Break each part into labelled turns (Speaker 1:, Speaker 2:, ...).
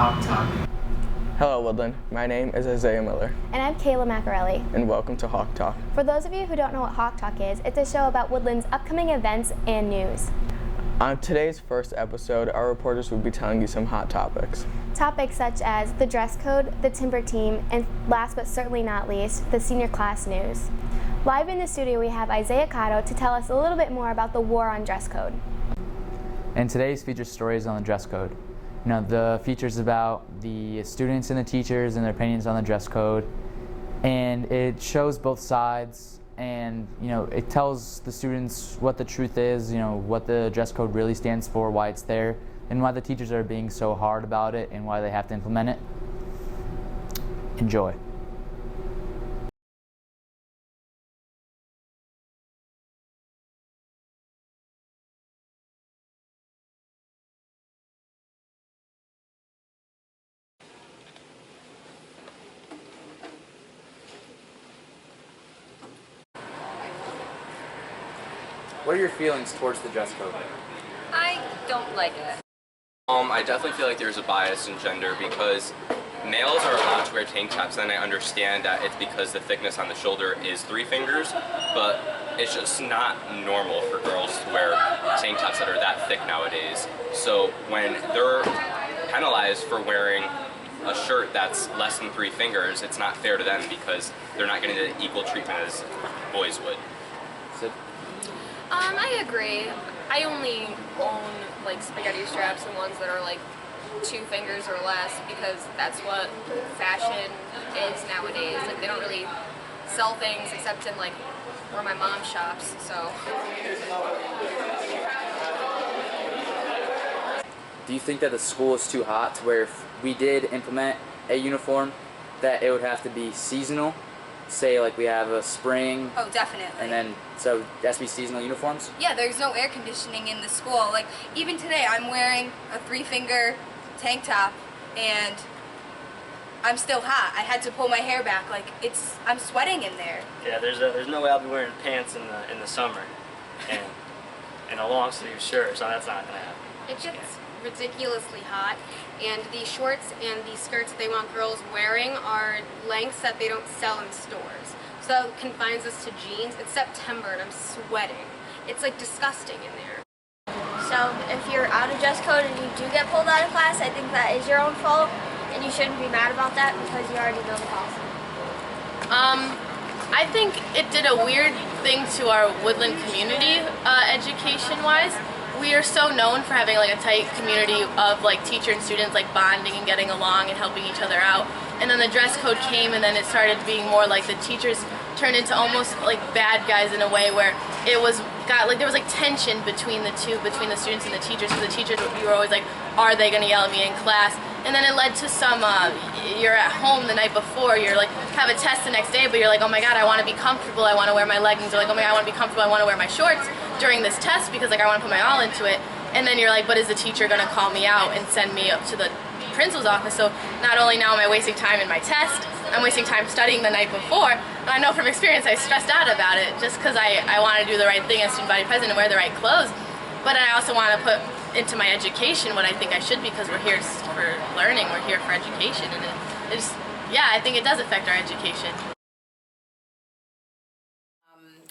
Speaker 1: Hawk Talk.
Speaker 2: Hello, Woodland. My name is Isaiah Miller.
Speaker 3: And I'm Kayla Macarelli.
Speaker 2: And welcome to Hawk Talk.
Speaker 3: For those of you who don't know what Hawk Talk is, it's a show about Woodland's upcoming events and news.
Speaker 2: On today's first episode, our reporters will be telling you some hot topics.
Speaker 3: Topics such as the dress code, the timber team, and last but certainly not least, the senior class news. Live in the studio, we have Isaiah Cotto to tell us a little bit more about the war on dress code.
Speaker 4: And today's feature story is on the dress code. The features about the students and the teachers and their opinions on the dress code, and it shows both sides, and it tells the students what the truth is, what the dress code really stands for, why it's there, and why the teachers are being so hard about it and why they have to implement it. Enjoy. What are your feelings towards the dress code?
Speaker 5: I don't like it.
Speaker 6: I definitely feel like there's a bias in gender because males are allowed to wear tank tops, and I understand that it's because the thickness on the shoulder is 3 fingers, but it's just not normal for girls to wear tank tops that are that thick nowadays. So when they're penalized for wearing a shirt that's less than 3 fingers, it's not fair to them because they're not getting the equal treatment as boys would.
Speaker 5: I agree. I only own like spaghetti straps and ones that are like 2 fingers or less because that's what fashion is nowadays. Like they don't really sell things except in like where my mom shops, so.
Speaker 4: Do you think that the school is too hot to where if we did implement a uniform that it would have to be seasonal? Say like we have a spring.
Speaker 7: Oh, definitely.
Speaker 4: And then, so it has to be seasonal uniforms?
Speaker 7: Yeah, there's no air conditioning in the school. Like, even today, I'm wearing a 3-finger tank top, and I'm still hot. I had to pull my hair back. Like, I'm sweating in there.
Speaker 8: Yeah, there's no way I'll be wearing pants in the summer, and a long sleeve shirt, so that's not gonna happen.
Speaker 9: It gets ridiculously hot, and the shorts and the skirts they want girls wearing are lengths that they don't sell in stores. So that confines us to jeans. It's September and I'm sweating. It's like disgusting in there.
Speaker 10: So if you're out of dress code and you do get pulled out of class, I think that is your own fault, and you shouldn't be mad about that because you already know the policy.
Speaker 11: I think it did a weird thing to our Woodland community, education-wise. We are so known for having like a tight community of like teacher and students like bonding and getting along and helping each other out. And then the dress code came, and then it started being more like the teachers turned into almost like bad guys in a way where there was like tension between the students and the teachers. So the teachers, you were always like, are they going to yell at me in class? And then it led to some, you're at home the night before, you're like, have a test the next day, but you're like, oh my god, I want to be comfortable, I want to wear my leggings, or like, oh my god, I want to be comfortable, I want to wear my shorts during this test because like I want to put my all into it. And then you're like, but is the teacher going to call me out and send me up to the principal's office? So not only now am I wasting time in my test, I'm wasting time studying the night before, and I know from experience I stressed out about it just because I want to do the right thing as student body president and wear the right clothes, but I also want to put into my education what I think I should, because we're here for learning, we're here for education, and I think it does affect our education.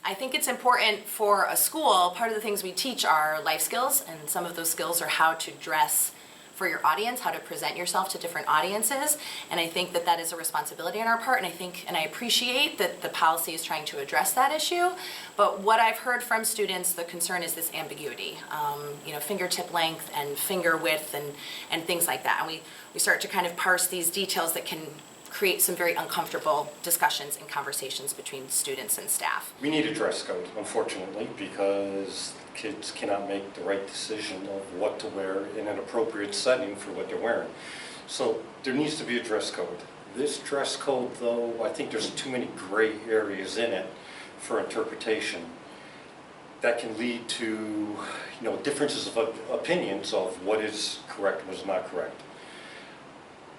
Speaker 12: I think it's important for a school, part of the things we teach are life skills, and some of those skills are how to dress for your audience, how to present yourself to different audiences, and I think that that is a responsibility on our part, and I appreciate that the policy is trying to address that issue, but what I've heard from students, the concern is this ambiguity, fingertip length and finger width and things like that, and we start to kind of parse these details that can create some very uncomfortable discussions and conversations between students and staff.
Speaker 13: We need a dress code, unfortunately, because kids cannot make the right decision of what to wear in an appropriate setting for what they're wearing. So there needs to be a dress code. This dress code, though, I think there's too many gray areas in it for interpretation that can lead to differences of opinions of what is correct and what is not correct.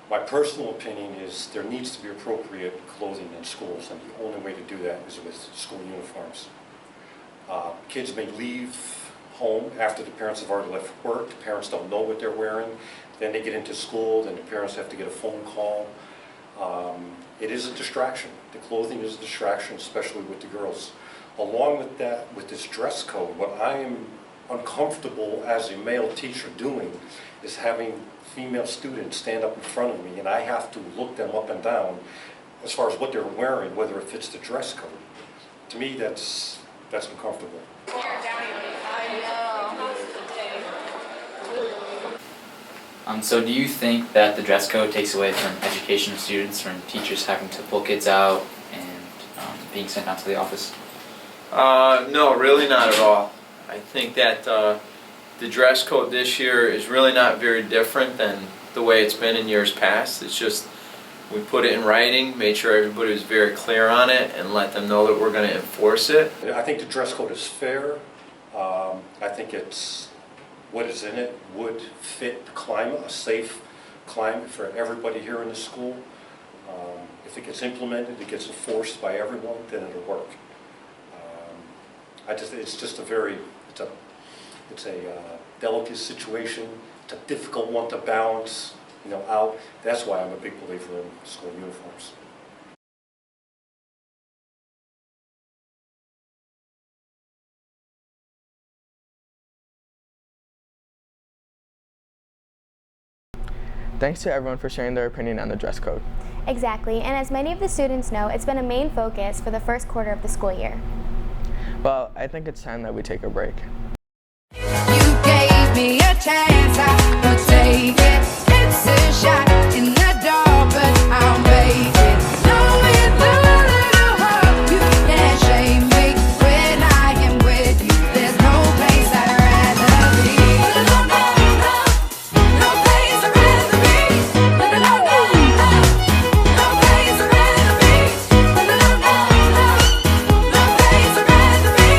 Speaker 13: My personal opinion is there needs to be appropriate clothing in schools, and the only way to do that is with school uniforms. Kids may leave home after the parents have already left work. The parents don't know what they're wearing. Then they get into school, then the parents have to get a phone call. It is a distraction. The clothing is a distraction, especially with the girls. Along with that, with this dress code, what I am uncomfortable as a male teacher doing is having female students stand up in front of me and I have to look them up and down as far as what they're wearing, whether it fits the dress code. To me, that's uncomfortable.
Speaker 4: So do you think that the dress code takes away from education of students, from teachers having to pull kids out and being sent out to the office?
Speaker 1: No, really not at all. I think that the dress code this year is really not very different than the way it's been in years past. It's just we put it in writing, made sure everybody was very clear on it, and let them know that we're going to enforce it.
Speaker 13: I think the dress code is fair. I think it's what is in it would fit the climate, a safe climate for everybody here in the school. If it gets implemented, it gets enforced by everyone, then it'll work. It's just a very, it's a delicate situation. It's a difficult one to balance, out. That's why I'm a big believer in school uniforms.
Speaker 2: Thanks to everyone for sharing their opinion on the dress code.
Speaker 3: Exactly, and as many of the students know, it's been a main focus for the first quarter of the school year.
Speaker 2: Well, I think it's time that we take a break.
Speaker 14: You gave me a chance, I will take it. It's a shot in the dark, but I'll make it. Know with a little hope, you can't shame me. When I am with you, there's no place I'd rather be. No, no, no, no place I'd rather be. No, no, no, no, no place I'd rather be. No, no, no, no, no place I'd rather be.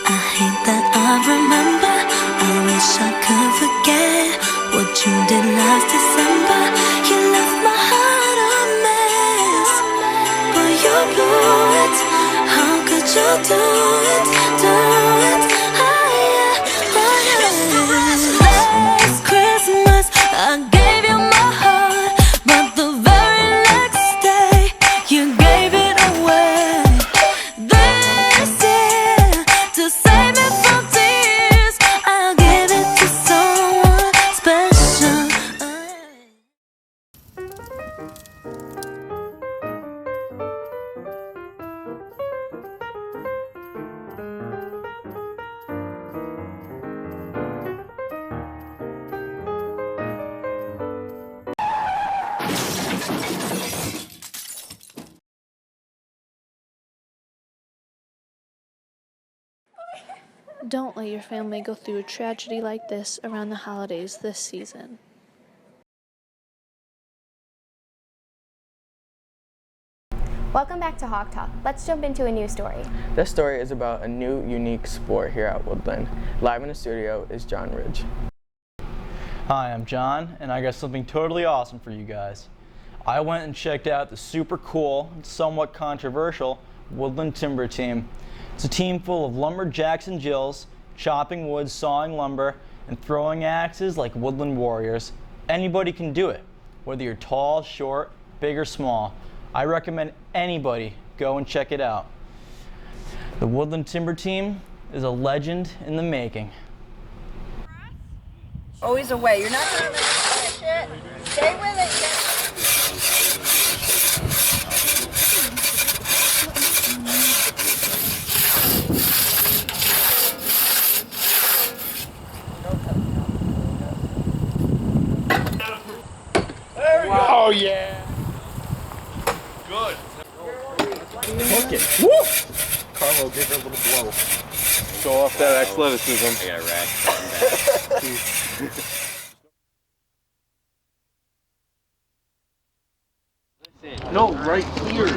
Speaker 15: I hate that I remember. I wish I could forget what you did last December. You left my heart a mess, but you blew it. How could you do it? Do it? Last Christmas I gave you my heart, but the very next day you gave it away. This year, to save me from tears, I'll give it to someone special.
Speaker 16: Don't let your family go through a tragedy like this around the holidays this season.
Speaker 3: Welcome back to Hawk Talk. Let's jump into a new story.
Speaker 2: This story is about a new, unique sport here at Woodland. Live in the studio is John Ridge.
Speaker 17: Hi, I'm John, and I got something totally awesome for you guys. I went and checked out the super cool and somewhat controversial Woodland Timber Team. It's a team full of lumberjacks and Jills, chopping wood, sawing lumber, and throwing axes like woodland warriors. Anybody can do it, whether you're tall, short, big, or small. I recommend anybody go and check it out. The Woodland Timber Team is a legend in the making.
Speaker 18: Always away. You're not going to finish it. Stay with it.
Speaker 19: Oh yeah! Good.
Speaker 20: Hook it. Woo! Carlo, give her a little blow.
Speaker 19: Show off that athleticism.
Speaker 6: I got a rack.
Speaker 20: No, right here.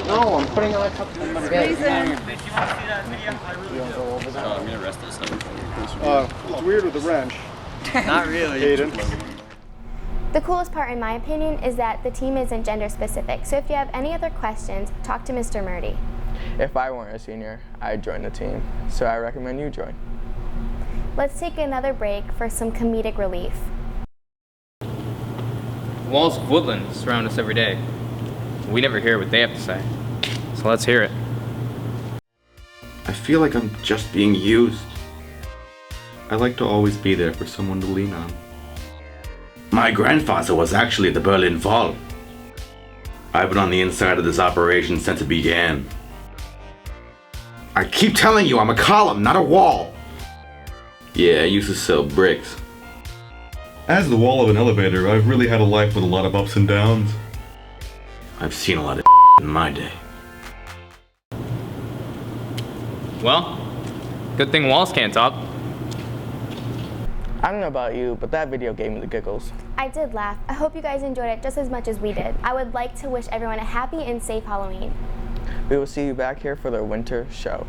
Speaker 20: No, I'm putting on a couple.
Speaker 6: I'm gonna rest this up.
Speaker 19: It's weird with the wrench.
Speaker 20: Not really.
Speaker 19: Hayden.
Speaker 3: The coolest part, in my opinion, is that the team isn't gender specific. So if you have any other questions, talk to Mr. Murdy.
Speaker 2: If I weren't a senior, I'd join the team, so I recommend you join.
Speaker 3: Let's take another break for some comedic relief.
Speaker 21: The walls of Woodland surround us every day. We never hear what they have to say, so let's hear it.
Speaker 22: I feel like I'm just being used. I like to always be there for someone to lean on. My grandfather was actually at the Berlin Wall. I've been on the inside of this operation since it began. I keep telling you, I'm a column, not a wall. Yeah, I used to sell bricks.
Speaker 19: As the wall of an elevator, I've really had a life with a lot of ups and downs.
Speaker 22: I've seen a lot of in my day.
Speaker 21: Well, good thing walls can't talk.
Speaker 2: I don't know about you, but that video gave me the giggles.
Speaker 3: I did laugh. I hope you guys enjoyed it just as much as we did. I would like to wish everyone a happy and safe Halloween.
Speaker 2: We will see you back here for the winter show.